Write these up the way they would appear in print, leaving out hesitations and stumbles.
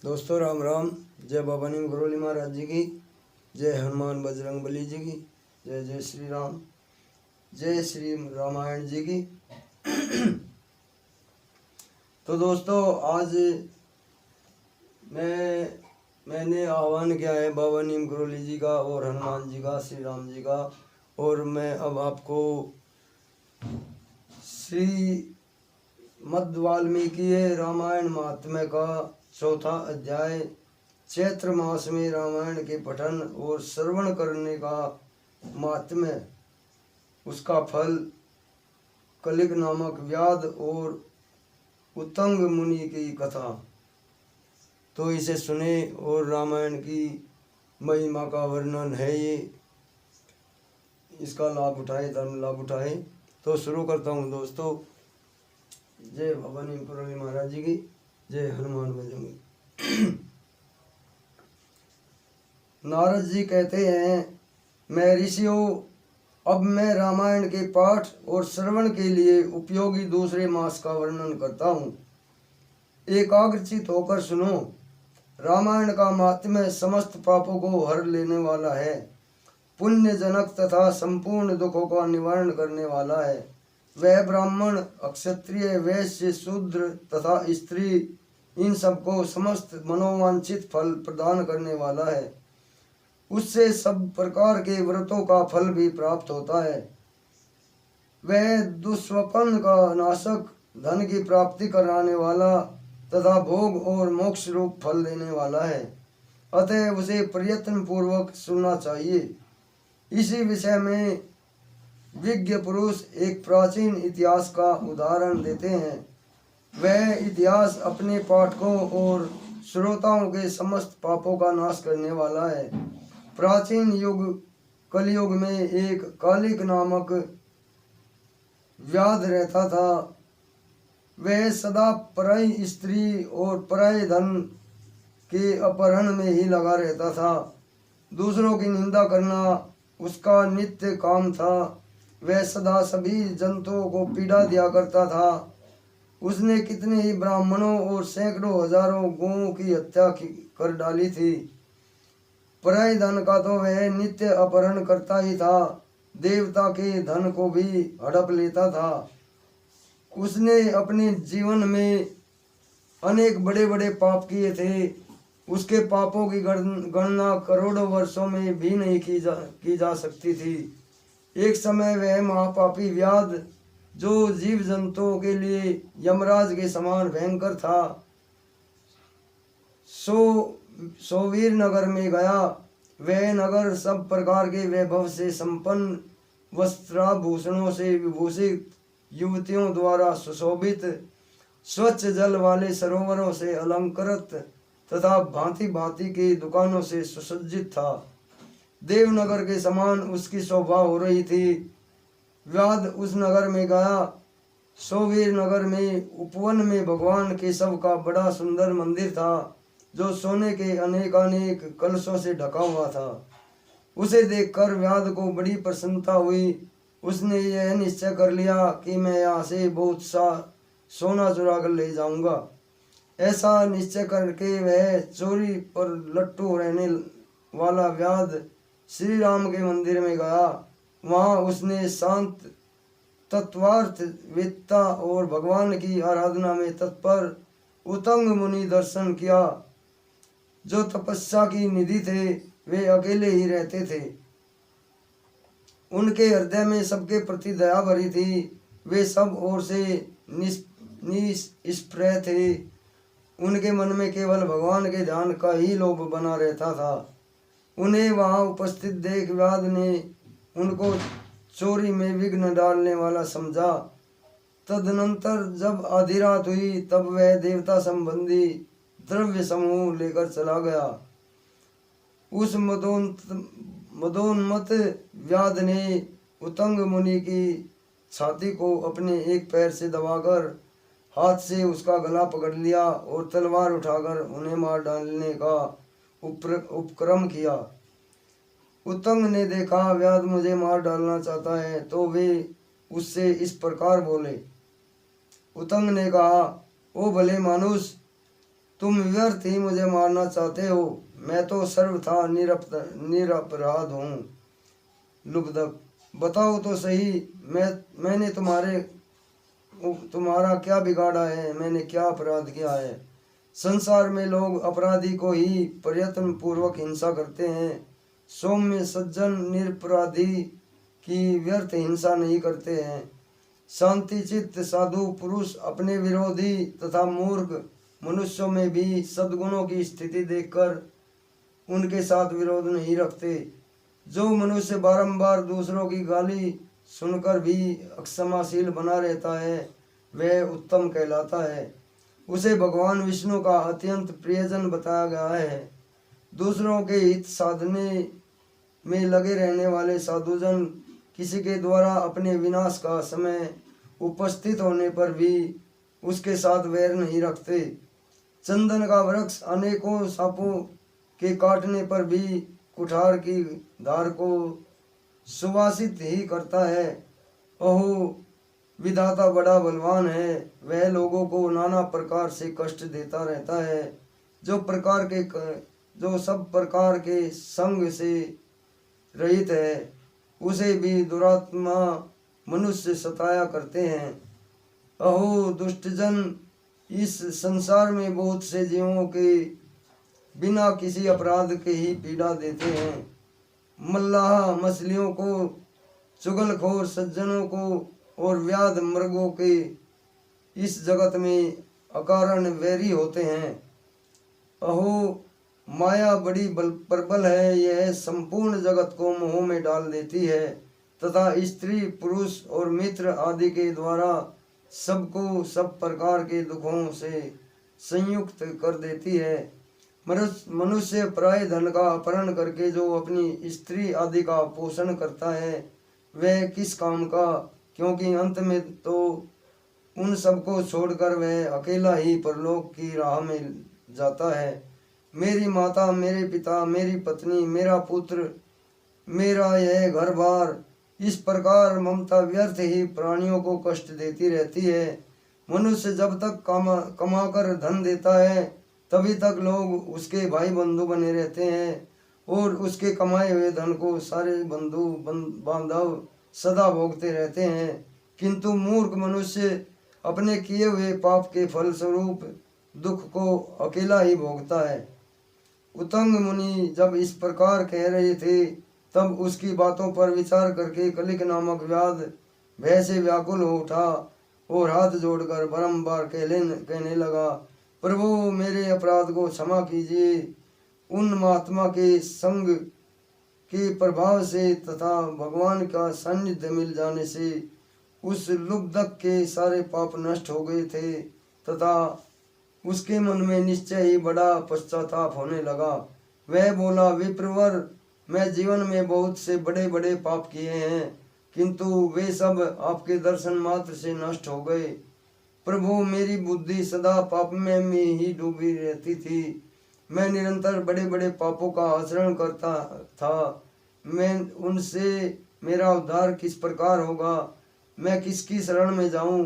दोस्तों राम राम। जय बाबा नीम करोली महाराज जी की, जय हनुमान बजरंग बली जी की, जय जय श्री राम, जय श्री रामायण जी की। तो दोस्तों आज मैंने आह्वान किया है बाबा नीम करोली जी का और हनुमान जी का, श्री राम जी का। और मैं अब आपको श्री मद् वाल्मीकि रामायण महात्म्य का चौथा अध्याय, चैत्र मास में रामायण के पठन और श्रवण करने का महात्म्य, उसका फल, कलिक नामक व्याध और उत्तंग मुनि की कथा, तो इसे सुने और रामायण की महिमा का वर्णन है ये, इसका लाभ उठाए, धर्म लाभ उठाए। तो शुरू करता हूँ दोस्तों। जय बाबा नीम करोली महाराज जी की, जय हनुमान बजरंग। नारद जी कहते हैं, मैं ऋषियों, अब मैं रामायण के पाठ और श्रवण के लिए उपयोगी दूसरे मास का वर्णन करता हूँ। एकाग्रचित होकर सुनो। रामायण का महात्म्य समस्त पापों को हर लेने वाला है, पुण्य जनक तथा संपूर्ण दुखों का निवारण करने वाला है। वह ब्राह्मण, क्षत्रिय, वैश्य, शूद्र तथा स्त्री, इन सबको समस्त मनोवांछित फल प्रदान करने वाला है। उससे सब प्रकार के व्रतों का फल भी प्राप्त होता है। वह दुष्स्वप्न का नाशक, धन की प्राप्ति कराने वाला तथा भोग और मोक्ष रूप फल देने वाला है। अतः उसे प्रयत्न पूर्वक सुनना चाहिए। इसी विषय में विज्ञ पुरुष एक प्राचीन इतिहास का उदाहरण देते हैं। वह इतिहास अपने पाठकों और श्रोताओं के समस्त पापों का नाश करने वाला है। प्राचीन युग कलयुग में एक कालिक नामक व्याध रहता था। वह सदा पराई स्त्री और पराये धन के अपहरण में ही लगा रहता था। दूसरों की निंदा करना उसका नित्य काम था। वह सदा सभी जंतुओं को पीड़ा दिया करता था। उसने कितने ही ब्राह्मणों और सैकड़ों हजारों गौओं की हत्या कर डाली थी। पराये धन का तो वह नित्य अपहरण करता ही था, देवता के धन को भी हड़प लेता था। उसने अपने जीवन में अनेक बड़े बड़े पाप किए थे। उसके पापों की गणना करोड़ों वर्षों में भी नहीं की जा सकती थी। एक समय वह महापापी व्याध, जो जीव जंतुओं के लिए यमराज के समान भयंकर था, सोवीर नगर में गया। वह नगर सब प्रकार के वैभव से संपन्न, वस्त्राभूषणों से विभूषित, युवतियों द्वारा सुशोभित, स्वच्छ जल वाले सरोवरों से अलंकृत तथा भांति भांति की दुकानों से सुसज्जित था। देवनगर के समान उसकी शोभा हो रही थी। व्याध उस नगर में गया। सोवीर नगर में उपवन में भगवान केशव का बड़ा सुंदर मंदिर था, जो सोने के अनेकानेक कलशों से ढका हुआ था। उसे देखकर व्याध को बड़ी प्रसन्नता हुई। उसने यह निश्चय कर लिया कि मैं यहाँ से बहुत सा सोना चुरा कर ले जाऊंगा। ऐसा निश्चय करके वह चोरी पर लट्टू रहने वाला व्याध श्री राम के मंदिर में गया। वहाँ उसने शांत, तत्वार्थ वेत्ता और भगवान की आराधना में तत्पर उत्तंग मुनि दर्शन किया, जो तपस्या की निधि थे। वे अकेले ही रहते थे। उनके हृदय में सबके प्रति दया भरी थी। वे सब ओर से निष्प्रय थे। उनके मन में केवल भगवान के ध्यान का ही लोभ बना रहता था। उन्हें वहां उपस्थित देख व्याध ने उनको चोरी में विघ्न डालने वाला समझा। तदनंतर जब आधी रात हुई, तब वह देवता संबंधी द्रव्य समूह लेकर चला गया। उस मदोन्मत्त व्याध ने उत्तंग मुनि की छाती को अपने एक पैर से दबाकर हाथ से उसका गला पकड़ लिया और तलवार उठाकर उन्हें मार डालने का उपक्रम किया। उत्तंग ने देखा व्याध मुझे मार डालना चाहता है, तो वे उससे इस प्रकार बोले। उत्तंग ने कहा, ओ भले मानुष, तुम व्यर्थ ही मुझे मारना चाहते हो, मैं तो सर्वथा निरपराध हूँ। लुब्धक, बताओ तो सही, मैंने तुम्हारा क्या बिगाड़ा है, मैंने क्या अपराध किया है। संसार में लोग अपराधी को ही प्रयत्न पूर्वक हिंसा करते हैं, सौम्य सज्जन निरपराधी की व्यर्थ हिंसा नहीं करते हैं। शांति चित्त साधु पुरुष अपने विरोधी तथा मूर्ख मनुष्यों में भी सद्गुणों की स्थिति देखकर उनके साथ विरोध नहीं रखते। जो मनुष्य बारंबार दूसरों की गाली सुनकर भी अक्षमाशील बना रहता है वह उत्तम कहलाता है। उसे भगवान विष्णु का अत्यंत प्रियजन बताया गया है। दूसरों के हित साधने में लगे रहने वाले साधुजन किसी के द्वारा अपने विनाश का समय उपस्थित होने पर भी उसके साथ वैर नहीं रखते। चंदन का वृक्ष अनेकों सांपों के काटने पर भी कुठार की धार को सुवासित ही करता है। ओहो, विधाता बड़ा बलवान है, वह लोगों को नाना प्रकार से कष्ट देता रहता है। जो सब प्रकार के संग से रहित है उसे भी दुरात्मा मनुष्य सताया करते हैं। अहो दुष्टजन, इस संसार में बहुत से जीवों के बिना किसी अपराध के ही पीड़ा देते हैं। मल्लाह मछलियों को, चुगलखोर सज्जनों को और व्याध मृगों के इस जगत में अकारण वैरी होते हैं। अहो, माया बड़ी प्रबल है, यह संपूर्ण जगत को मोह में डाल देती है तथा स्त्री पुरुष और मित्र आदि के द्वारा सबको सब प्रकार के दुखों से संयुक्त कर देती है। मनुष्य पराये धन का अपहरण करके जो अपनी स्त्री आदि का पोषण करता है वह किस काम का, क्योंकि अंत में तो उन सबको छोड़कर वह अकेला ही परलोक की राह में जाता है। मेरी माता, मेरे पिता, मेरी पत्नी, मेरा पुत्र, मेरा यह घर बार, इस प्रकार ममता व्यर्थ ही प्राणियों को कष्ट देती रहती है। मनुष्य जब तक कमाकर धन देता है तभी तक लोग उसके भाई बंधु बने रहते हैं और उसके कमाए हुए धन को सारे बंधु बांधव सदा भोगते रहते हैं। किंतु मूर्ख मनुष्य अपने किए हुए पाप के फल स्वरूप दुख को अकेला ही भोगता है। उतंग मुनि जब इस प्रकार कह रहे थे तब उसकी बातों पर विचार करके कलिक नामक व्याध भय से व्याकुल हो उठा और हाथ जोड़कर बारंबार कहने लगा, प्रभु मेरे अपराध को क्षमा कीजिए। उन महात्मा के संग के प्रभाव से तथा भगवान का सानिध्य मिल जाने से उस लुब्धक के सारे पाप नष्ट हो गए थे तथा उसके मन में निश्चय ही बड़ा पश्चाताप होने लगा। वह बोला, विप्रवर, मैं जीवन में बहुत से बड़े बड़े पाप किए हैं किंतु वे सब आपके दर्शन मात्र से नष्ट हो गए। प्रभु मेरी बुद्धि सदा पाप में ही डूबी रहती थी। मैं निरंतर बड़े बड़े पापों का आचरण करता था। मैं उनसे मेरा उद्धार किस प्रकार होगा? मैं किसकी शरण में जाऊं?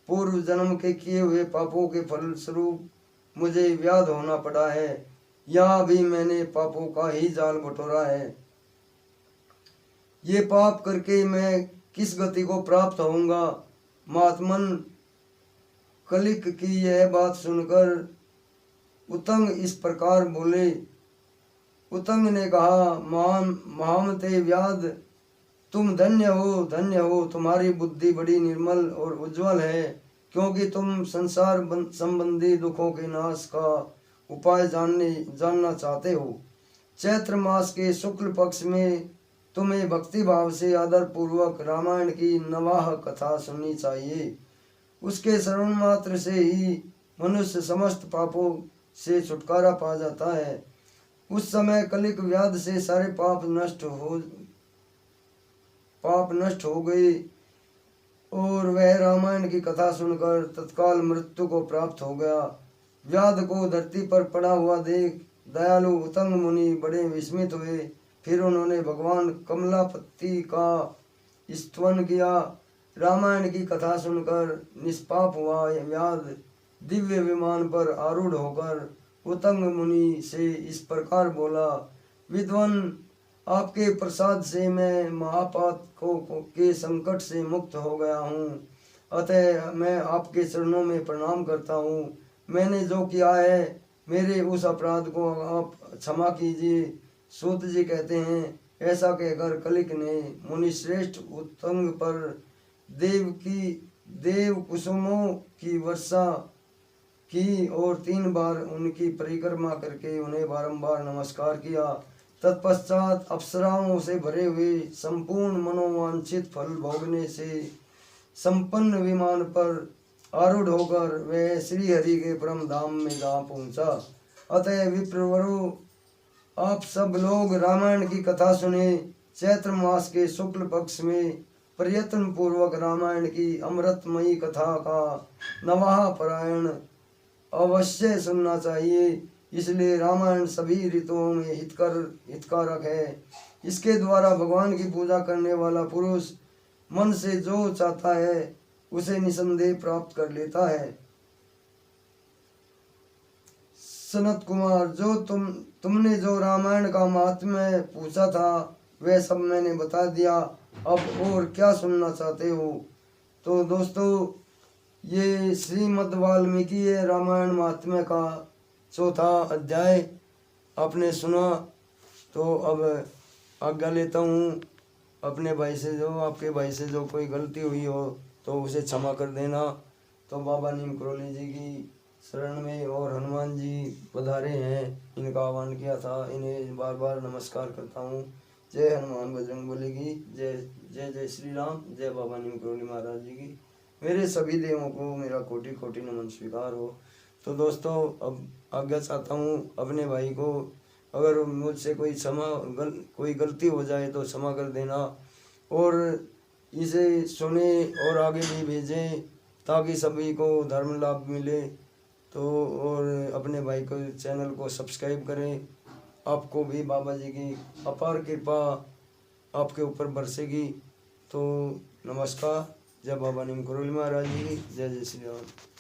पूर्व जन्म के किए हुए पापों के फलस्वरूप मुझे व्याध होना पड़ा है। यहाँ भी मैंने पापों का ही जाल बटोरा है। ये पाप करके मैं किस गति को प्राप्त होऊंगा? महात्मन कलिक की यह बात सुनकर उतंग इस प्रकार बोले। उतंग ने कहा, महामते व्याध, तुम धन्य हो, तुम्हारी बुद्धि बड़ी निर्मल और उज्जवल है, क्योंकि तुम संसार संबंधी दुखों के नाश का उपाय जानना चाहते हो। चैत्र मास के शुक्ल पक्ष में तुम्हें भक्ति भाव से आदर पूर्वक रामायण की नवाह कथा सुननी चाहिए। उसके श्रवण मात्र से ही मनुष्य समस्त पापों से छुटकारा पा जाता है। उस समय कलिक व्याध से सारे पाप नष्ट हो गए और वह रामायण की कथा सुनकर तत्काल मृत्यु को प्राप्त हो गया। व्याध को धरती पर पड़ा हुआ देख दयालु उतंग मुनि बड़े विस्मित हुए। फिर उन्होंने भगवान कमलापति का स्तवन किया। रामायण की कथा सुनकर निष्पाप हुआ व्याध दिव्य विमान पर आरूढ़ होकर उत्तंग मुनि से इस प्रकार बोला, विद्वान, आपके प्रसाद से मैं महापात के संकट से मुक्त हो गया हूँ, अतः मैं आपके चरणों में प्रणाम करता हूँ। मैंने जो किया है मेरे उस अपराध को आप क्षमा कीजिए। सूत जी कहते हैं, ऐसा कहकर कलिक ने मुनिश्रेष्ठ उत्तंग पर देव कुसुमों की वर्षा की और 3 बार उनकी परिक्रमा करके उन्हें बारंबार नमस्कार किया। तत्पश्चात अप्सराओं से भरे हुए संपूर्ण मनोवांछित फल भोगने से संपन्न विमान पर आरूढ़ होकर वह श्री हरि के परम धाम में जा पहुंचा। अतः विप्रवरों, आप सब लोग रामायण की कथा सुने। चैत्र मास के शुक्ल पक्ष में प्रयत्न पूर्वक रामायण की अमृतमयी कथा का नवाह पारायण अवश्य सुनना चाहिए। इसलिए रामायण सभी ऋतुओं में हितकारक है। इसके द्वारा भगवान की पूजा करने वाला पुरुष मन से जो चाहता है उसे निसंदेह प्राप्त कर लेता है। सनत कुमार, जो तुमने जो रामायण का महात्म्य पूछा था वह सब मैंने बता दिया। अब और क्या सुनना चाहते हो? तो दोस्तों, ये श्रीमद् वाल्मीकि रामायण महात्म्य का 4था अध्याय आपने सुना। तो अब आज्ञा लेता हूँ। अपने भाई से जो आपके भाई से जो कोई गलती हुई हो तो उसे क्षमा कर देना। तो बाबा नीम करोली जी की शरण में और हनुमान जी पधारे हैं, इनका आह्वान किया था, इन्हें बार बार नमस्कार करता हूँ। जय हनुमान बजरंगबली की जय। जय जय श्री राम। जय बाबा नीम करोली महाराज जी की। मेरे सभी देवों को मेरा कोटि कोटि नमन स्वीकार हो। तो दोस्तों, अब आज्ञा चाहता हूँ अपने भाई को, अगर मुझसे कोई गलती हो जाए तो क्षमा कर देना और इसे सुने और आगे भी भेजें ताकि सभी को धर्म लाभ मिले। तो और अपने भाई को चैनल को सब्सक्राइब करें। आपको भी बाबा जी की अपार कृपा आपके ऊपर बरसेगी। तो नमस्कार। जय बाबा नीम करोली महाराज जी की जय। जय श्री राम।